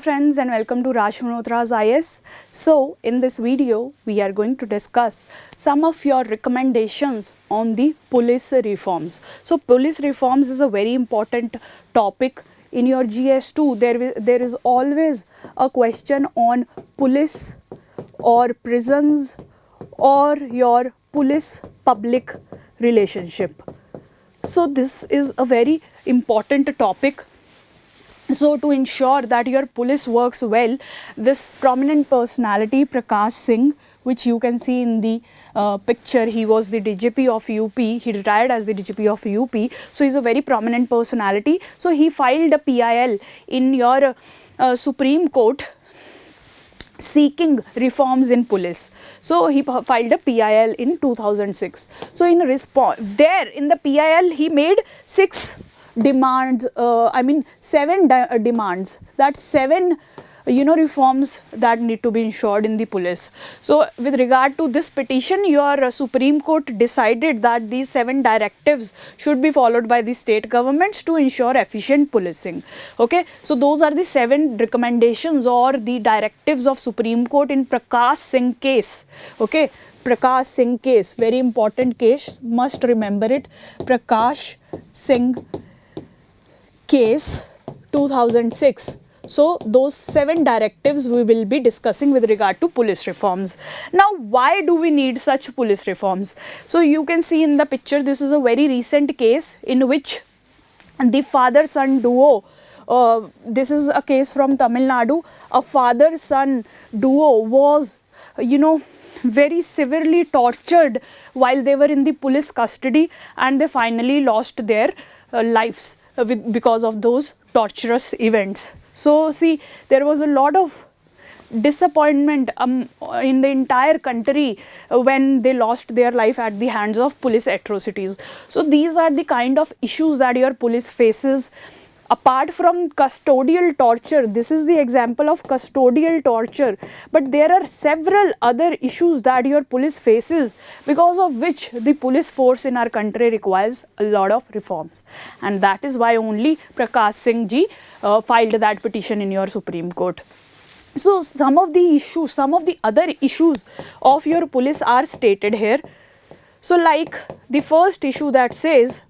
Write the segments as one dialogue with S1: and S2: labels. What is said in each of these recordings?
S1: friends and welcome to Raj Malhotra's IS. So in this video we are going to discuss some of your recommendations on the police reforms. So police reforms is a very important topic in your GS2. There is always a question on police or prisons or your police public relationship. So this is a very important topic. So to ensure that your police works well, this prominent personality Prakash Singh, which you can see in the picture, he was the DGP of UP, he retired as the DGP of UP, so he's a very prominent personality. So he filed a PIL in your Supreme Court seeking reforms in police. So he filed a PIL in 2006. So in response, there in the PIL he made 6 demands, seven demands, that 7 reforms that need to be ensured in the police. So with regard to this petition, your Supreme Court decided that these 7 directives should be followed by the state governments to ensure efficient policing. Okay, so those are the 7 recommendations or the directives of Supreme Court in Prakash Singh case. Okay, Prakash Singh case, very important case, must remember it. Prakash Singh case 2006. So those 7 directives we will be discussing with regard to police reforms. Now why do we need such police reforms? So you can see in the picture, this is a very recent case in which the father-son duo, this is a case from Tamil Nadu, a father-son duo was very severely tortured while they were in the police custody, and they finally lost their lives because of those torturous events. So see, there was a lot of disappointment in the entire country when they lost their life at the hands of police atrocities. So these are the kind of issues that your police faces. Apart from custodial torture, this is the example of custodial torture, but there are several other issues that your police faces, because of which the police force in our country requires a lot of reforms, and that is why only Prakash Singh ji filed that petition in your Supreme Court. So some of the other issues of your police are stated here. So like the first issue that says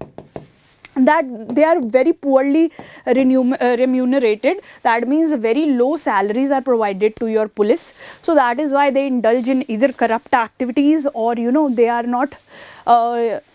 S1: that they are very poorly remunerated. That means very low salaries are provided to your police. So that is why they indulge in either corrupt activities, or they are not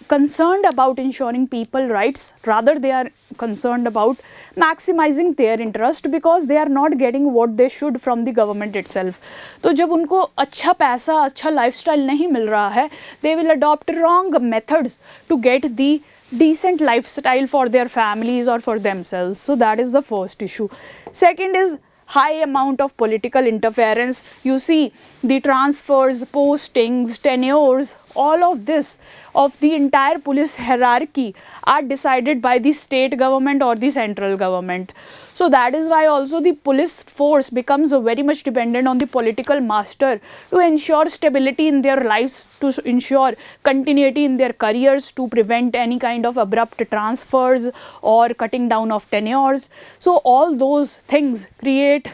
S1: concerned about ensuring people rights. Rather they are concerned about maximizing their interest, because they are not getting what they should from the government itself. तो जब उनको अच्छा पैसा, अच्छा lifestyle नहीं मिल रहा है, they will adopt wrong methods to get the decent lifestyle for their families or for themselves. So that is the first issue. Second is high amount of political interference. You see the transfers, postings, tenures, all of this of the entire police hierarchy are decided by the state government or the central government. So that is why also the police force becomes very much dependent on the political master to ensure stability in their lives, to ensure continuity in their careers, to prevent any kind of abrupt transfers or cutting down of tenures. So all those things create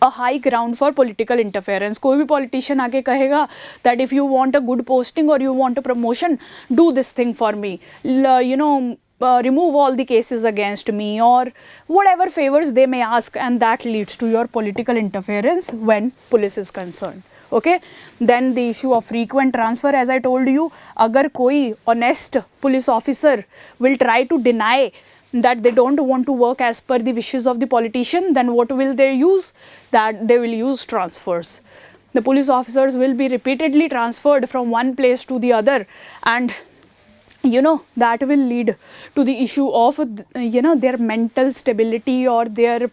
S1: a high ground for political interference. कोई भी politician आके कहेगा that if you want a good posting or you want a promotion, do this thing for me, remove all the cases against me, or whatever favors they may ask, and that leads to your political interference when police is concerned. Okay, then the issue of frequent transfer, as I told you, अगर कोई honest police officer will try to deny that they don't want to work as per the wishes of the politician, then what will they use? That they will use transfers. The police officers will be repeatedly transferred from one place to the other, and that will lead to the issue of their mental stability or their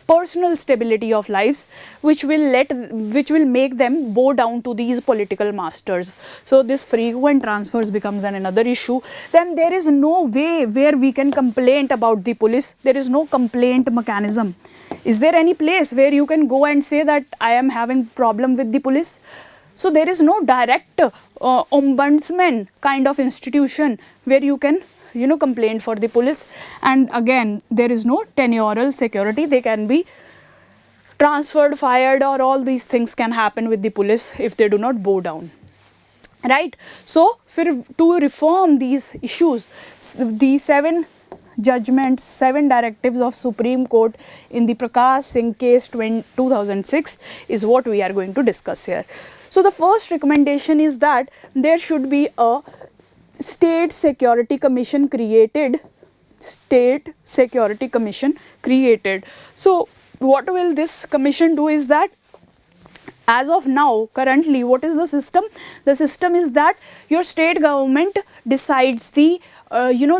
S1: personal stability of lives, which will make them bow down to these political masters. So this frequent transfers becomes another issue. Then there is no way where we can complain about the police. There is no complaint mechanism. Is there any place where you can go and say that I am having problem with the police? So there is no direct ombudsman kind of institution where you can complain for the police. And again, there is no tenurial security. They can be transferred, fired, or all these things can happen with the police if they do not bow down, right? So to reform these issues, the 7 judgments, 7 directives of Supreme Court in the Prakash Singh case 2006 is what we are going to discuss here. So the first recommendation is that there should be a State Security Commission created. State Security Commission created. So what will this commission do is that, as of now, currently, what is the system? The system is that your state government decides the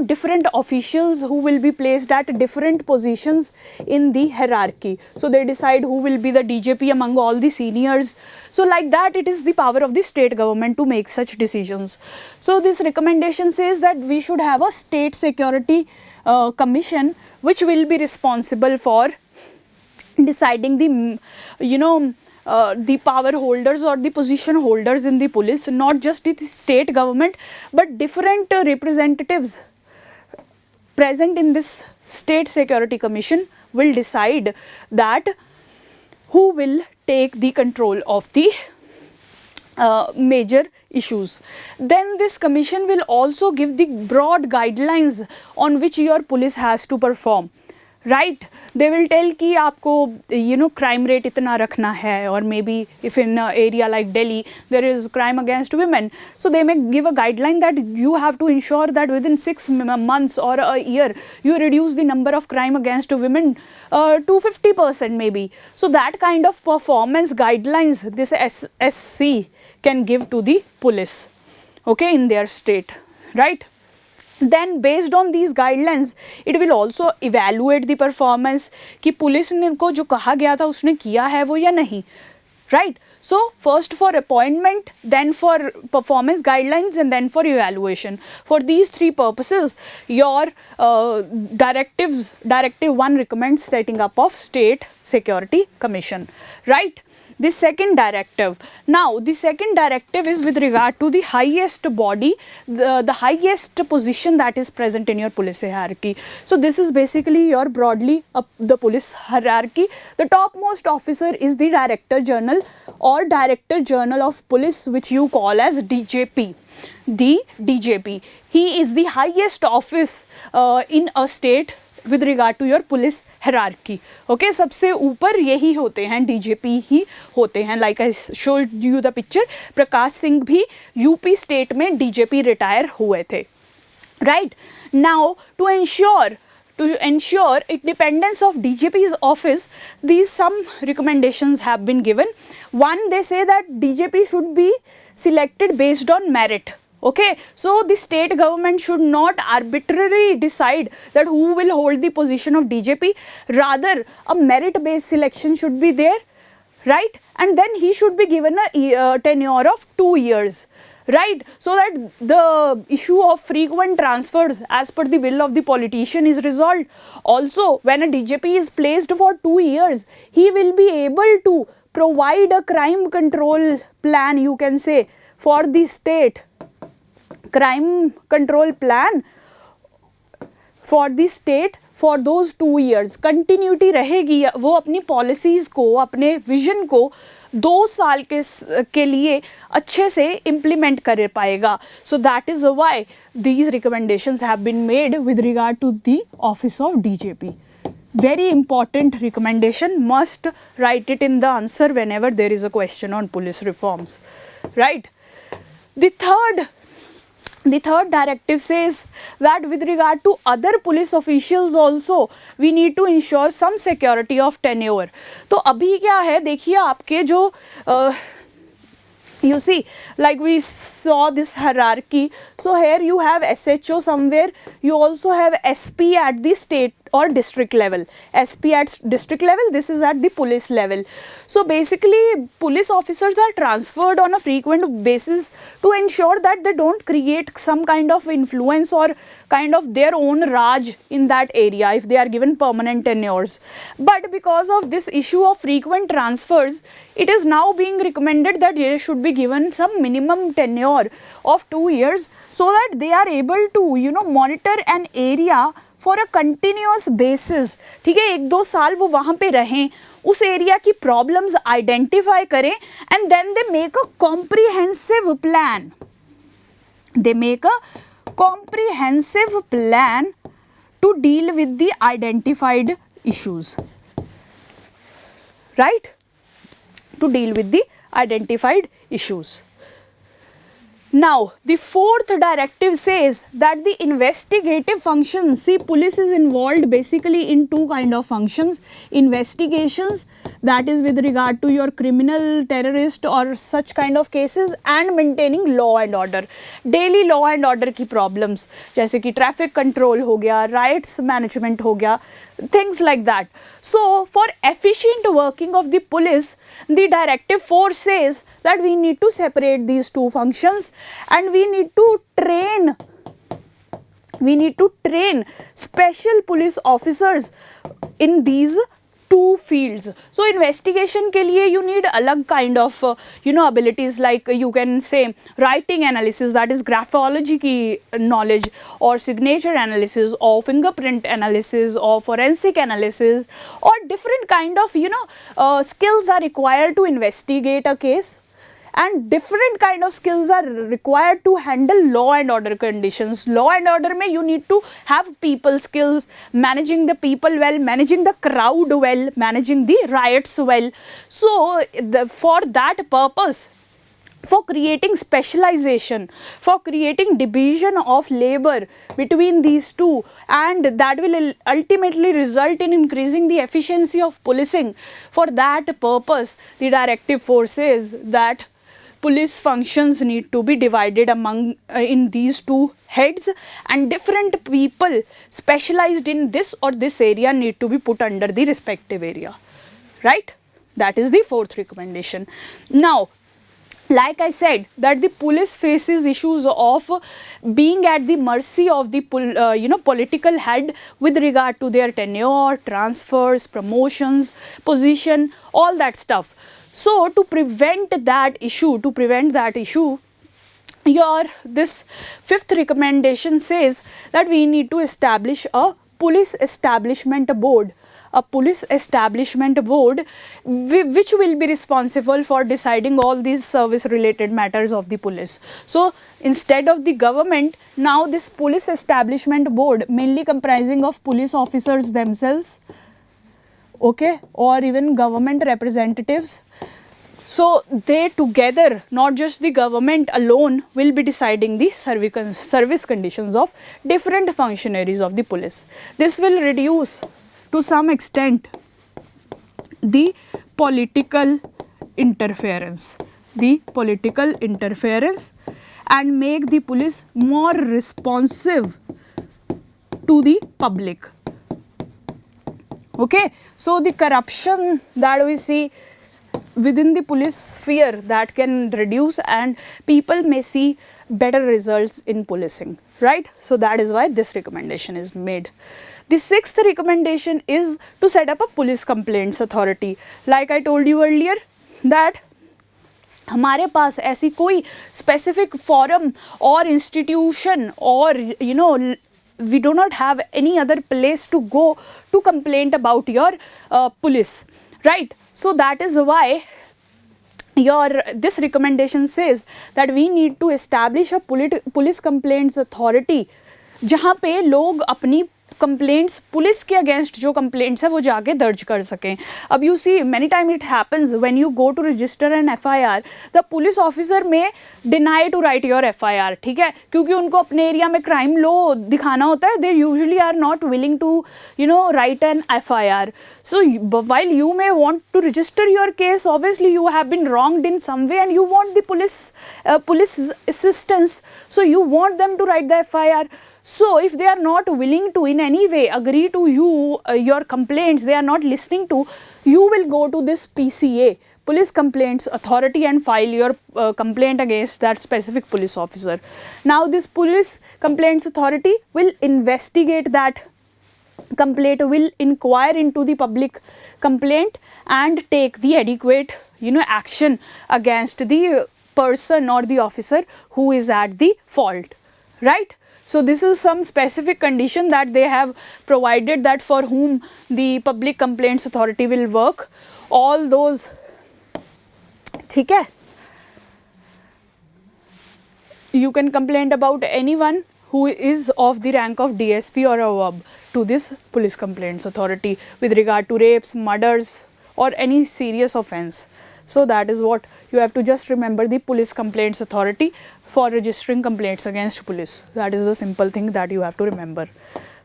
S1: different officials who will be placed at different positions in the hierarchy. So they decide who will be the DJP among all the seniors. So like that, it is the power of the state government to make such decisions. So this recommendation says that we should have a State Security Commission which will be responsible for deciding the power holders or the position holders in the police, not just the state government but different representatives present in this State Security Commission will decide that who will take the control of the major issues. Then this commission will also give the broad guidelines on which your police has to perform, right? They will tell कि आपको crime rate इतना रखना है, or maybe if in an area like Delhi there is crime against women, so they may give a guideline that you have to ensure that within 6 months or a year you reduce the number of crime against women to 50% maybe. So that kind of performance guidelines this SC can give to the police, okay, in their state, right? Then based on these guidelines it will also evaluate the performance कि police ने को जो कहा गया था उसने किया है वो या नहीं, right? So first for appointment, then for performance guidelines, and then for evaluation. For these 3 purposes your directive 1 recommends setting up of State Security Commission, right? The second directive. Now the second directive is with regard to the highest body, the highest position that is present in your police hierarchy. So this is basically your broadly the police hierarchy. The topmost officer is the Director General or Director General of Police, which you call as DJP. The DJP, he is the highest office in a state with regard to your police hierarchy, okay? सबसे ऊपर यही होते हैं, DJP ही होते हैं. Like I showed you the picture, Prakash Singh भी UP state में DJP retire हुए थे, right? Now to ensure independence of DJP's office, these some recommendations have been given. One, they say that DJP should be selected based on merit. Okay, so the state government should not arbitrarily decide that who will hold the position of DJP. Rather, a merit-based selection should be there, right? And then he should be given a tenure of 2 years, right? So that the issue of frequent transfers as per the will of the politician is resolved. Also, when a DJP is placed for 2 years, he will be able to provide a crime control plan, you can say, for the state. Crime control plan for the state for those 2 years. Continuity रहेगी, वो अपनी policies को, अपने vision को 2 साल के लिए अच्छे से implement कर पाएगा. So that is why these recommendations have been made with regard to the office of DJP. Very important recommendation, must write it in the answer whenever there is a question on police reforms, right? The third directive says that with regard to other police officials also we need to ensure some security of tenure. तो अभी क्या है देखिए आपके जो you see, like we saw this hierarchy, so here you have SHO somewhere, you also have SP at the state or district level. SP at district level, this is at the police level. So basically police officers are transferred on a frequent basis to ensure that they don't create some kind of influence or kind of their own Raj in that area if they are given permanent tenures. But because of this issue of frequent transfers, it is now being recommended that they should be given some minimum tenure of 2 years so that they are able to monitor an area for a continuous basis. ठीक है, 1-2 साल वो वहाँ पे रहें, उस area की problems identify करें and then they make a comprehensive plan. They make a comprehensive plan to deal with the identified issues, right? To deal with the identified issues. Now, the fourth directive says that the investigative functions, see, police is involved basically in two kind of functions: investigations, that is with regard to your criminal, terrorist or such kind of cases, and maintaining law and order, daily law and order की problems, जैसे कि traffic control हो गया, riots management हो गया, things like that. So, for efficient working of the police, the directive 4 says that we need to separate these two functions and we need to train special police officers in these two fields. So investigation के लिए you need अलग kind of abilities, like you can say writing analysis, that is graphology की knowledge, or signature analysis, or fingerprint analysis, or forensic analysis, or different kind of skills are required to investigate a case, and different kind of skills are required to handle law and order conditions. Law and order में you need to have people skills, managing the people well, managing the crowd well, managing the riots well. So for that purpose, for creating specialization, for creating division of labor between these two, and that will ultimately result in increasing the efficiency of policing. For that purpose, the directive 4 says that police functions need to be divided among in these two heads, and different people specialized in this or this area need to be put under the respective area, right? That is the fourth recommendation. Now, like I said, that the police faces issues of being at the mercy of the political head with regard to their tenure, transfers, promotions, position, all that stuff. So to prevent that issue, this fifth recommendation says that we need to establish a police establishment board, which will be responsible for deciding all these service related matters of the police. So instead of the government, now this police establishment board, mainly comprising of police officers themselves, okay, or even government representatives. So they together, not just the government alone, will be deciding the service conditions of different functionaries of the police. This will reduce to some extent the political interference, and make the police more responsive to the public. Okay, so the corruption that we see within the police sphere, that can reduce, and people may see better results in policing, right? So that is why this recommendation is made. The sixth recommendation is to set up a police complaints authority. Like I told you earlier that हमारे पास ऐसी कोई specific forum or institution, or we do not have any other place to go to complain about your police, right? So that is why this recommendation says that we need to establish a police complaints authority, जहाँ पे लोग अपनी complaints, police के against जो complaints है वो जाके दर्ज कर सकें. अब you see many time it happens when you go to register an FIR, the police officer may deny to write your FIR, ठीक है, क्योंकि उनको अपने एरिया में क्राइम लो दिखाना होता है. They usually are not willing to write an FIR. So while you may want to register your case, obviously you have been wronged in some way and you want the police assistance, so you want them to write the FIR. So if they are not willing to in any way agree to your complaints, they are not listening to, you will go to this PCA, Police Complaints Authority, and file your complaint against that specific police officer. Now this Police Complaints Authority will investigate that complaint, will inquire into the public complaint and take the adequate action against the person or the officer who is at the fault, right? So this is some specific condition that they have provided, that for whom the Public Complaints Authority will work. All those, ठीक है, you can complain about anyone who is of the rank of DSP or above to this Police Complaints Authority with regard to rapes, murders or any serious offence. So that is what you have to just remember, the Police Complaints Authority for registering complaints against police. That is the simple thing that you have to remember.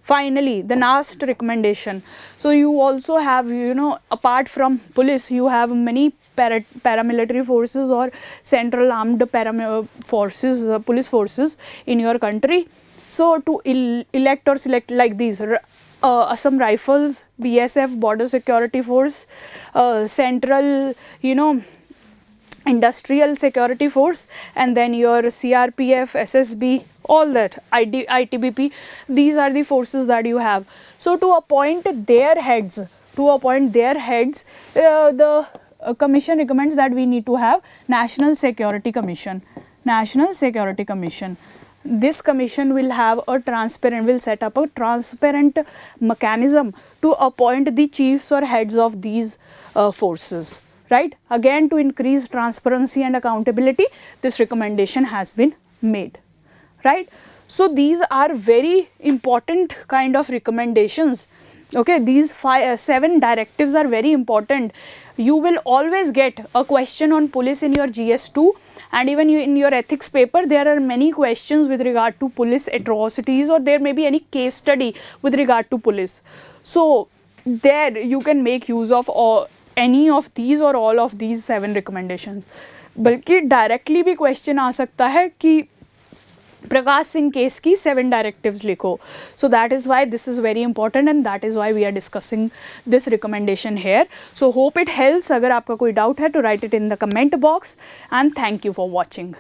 S1: Finally, the last recommendation. So you also have, you know, apart from police, you have many paramilitary forces or central armed forces, police forces in your country. So to elect or select like these, Assam Rifles, BSF, Border Security Force, Central, you know, Industrial Security Force, and then your CRPF, SSB, all that, ITBP, these are the forces that you have. So to appoint their heads, the commission recommends that we need to have National Security Commission. National Security Commission. This commission will have a transparent, will set up a transparent mechanism to appoint the chiefs or heads of these forces, right? Again, to increase transparency and accountability, this recommendation has been made, right? So these are very important kind of recommendations. Okay, these 7 directives are very important. You will always get a question on police in your GS2, and even in your ethics paper there are many questions with regard to police atrocities, or there may be any case study with regard to police. So there you can make use of any of these or all of these 7 recommendations. बल्कि directly भी question आ सकता है कि Prakash Singh case की 7 directives लिखो. So that is why this is very important, and that is why we are discussing this recommendation here. So hope it helps. अगर आपका कोई doubt है तो write it in the comment box, and thank you for watching.